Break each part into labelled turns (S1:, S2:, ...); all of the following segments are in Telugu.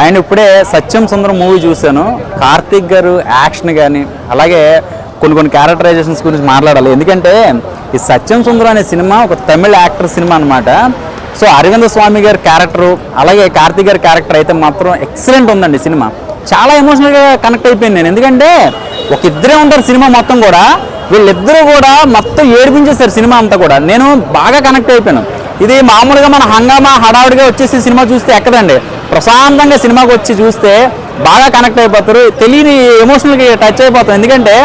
S1: ఆయన ఇప్పుడే సత్యం సుందరం మూవీ చూశాను. కార్తిక్ గారు యాక్షన్ కానీ అలాగే కొన్ని క్యారెక్టరైజేషన్స్ గురించి మాట్లాడాలి. ఎందుకంటే ఈ సత్యం సుందరం అనే సినిమా ఒక తమిళ యాక్టర్ సినిమా అనమాట. సో అరవింద స్వామి గారి క్యారెక్టరు అలాగే కార్తిక్ గారి క్యారెక్టర్ అయితే మాత్రం ఎక్సలెంట్ ఉందండి. సినిమా చాలా ఎమోషనల్గా కనెక్ట్ అయిపోయింది నేను. ఎందుకంటే ఒక ఇద్దరే ఉంటారు సినిమా మొత్తం కూడా, వీళ్ళిద్దరూ కూడా మొత్తం ఏడిపించేశారు సినిమా అంతా కూడా. నేను బాగా కనెక్ట్ అయిపోయాను. ఇది మామూలుగా మన హంగామా హడావుడిగా వచ్చేసి సినిమా చూస్తే ఎక్కదండి. ప్రశాంతంగా సినిమాకి వచ్చి చూస్తే బాగా కనెక్ట్ అయిపోతారు, తెలియని ఎమోషనల్గా టచ్ అయిపోతాం. ఎందుకంటే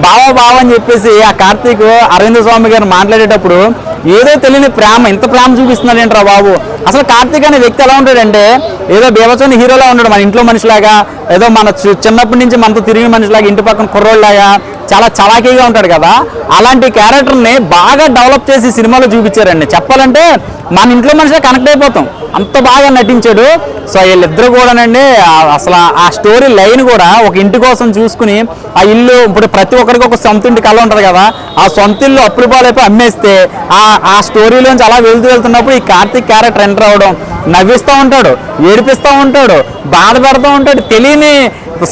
S1: బావ అని చెప్పేసి ఆ కార్తీక్ అరవింద స్వామి గారు మాట్లాడేటప్పుడు ఏదో తెలియని ప్రేమ, ఇంత ప్రేమ చూపిస్తున్నాడు ఏంట్రా బాబు. అసలు కార్తీక్ అనే వ్యక్తి ఎలా ఉంటాడంటే ఏదో బీభత్సమైన హీరోలా ఉంటాడు, మన ఇంట్లో మనిషిలాగా, ఏదో మన చిన్నప్పటి నుంచి మనతో తిరిగిన మనిషిలాగా, ఇంటి పక్కన కుర్రోళ్ళలాగా చాలా చలాకీగా ఉంటాడు కదా. అలాంటి క్యారెక్టర్ని బాగా డెవలప్ చేసి సినిమాలో చూపించారండి. చెప్పాలంటే మన ఇంట్లో మనిషిగా కనెక్ట్ అయిపోతాం, అంత బాగా నటించాడు. సో వీళ్ళిద్దరు కూడానండి అసలు ఆ స్టోరీ లైన్ కూడా ఒక ఇంటి కోసం చూసుకుని ఆ ఇల్లు ఇప్పుడు ప్రతి ఒక్కరికి ఒక సొంత ఇంటి కళ ఉంటుంది కదా, ఆ సొంత ఇల్లు అప్పులు పాలైపోయి అమ్మేస్తే ఆ స్టోరీలోంచి అలా వెళ్తున్నప్పుడు ఈ కార్తీక్ క్యారెక్టర్ ఎంటర్ అవ్వడం, నవ్విస్తూ ఉంటాడు, ఏడిపిస్తూ ఉంటాడు, బాధ పెడుతూ ఉంటాడు, తెలియని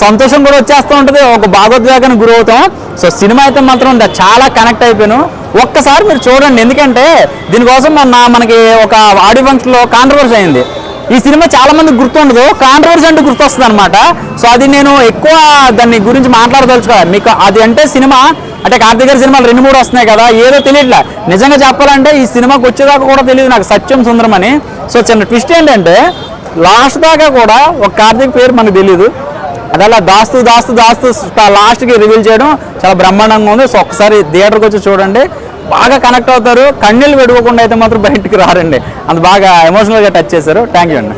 S1: సంతోషం కూడా వచ్చేస్తూ ఉంటుంది, ఒక భావోద్వేగానికి గురవుతాం. సో సినిమా అయితే మాత్రం చాలా కనెక్ట్ అయిపోయాను. ఒక్కసారి మీరు చూడండి. ఎందుకంటే దీనికోసం మనకి ఒక ఆడియో ఫంక్షన్లో కాంట్రవర్సీ అయింది. ఈ సినిమా చాలా మందికి గుర్తుండదు, కాంట్రవర్సీ అంటే గుర్తొస్తుంది అనమాట. సో అది నేను ఎక్కువ దాన్ని గురించి మాట్లాడదలుచుకోవాలి మీకు. అది అంటే సినిమా అంటే కార్తీక్ గారి సినిమాలు 2-3 వస్తున్నాయి కదా, ఏదో తెలియట్లే. నిజంగా చెప్పాలంటే ఈ సినిమాకి వచ్చేదాకా కూడా తెలియదు నాకు సత్యం సుందరం అని. సో చిన్న ట్విస్ట్ ఏంటంటే లాస్ట్ దాకా కూడా ఒక కార్తీక్ పేరు మనకు తెలియదు. అది అలా దాస్తూ లాస్ట్కి రివీల్ చేయడం చాలా బ్రహ్మాండంగా ఉంది. సో ఒకసారి థియేటర్కి వచ్చి చూడండి, బాగా కనెక్ట్ అవుతారు. కన్నీళ్ళు పెట్టుకోకుండా అయితే మాత్రం బయటికి రారండి, అంత బాగా ఎమోషనల్గా టచ్ చేశారు. థ్యాంక్ యూ అండి.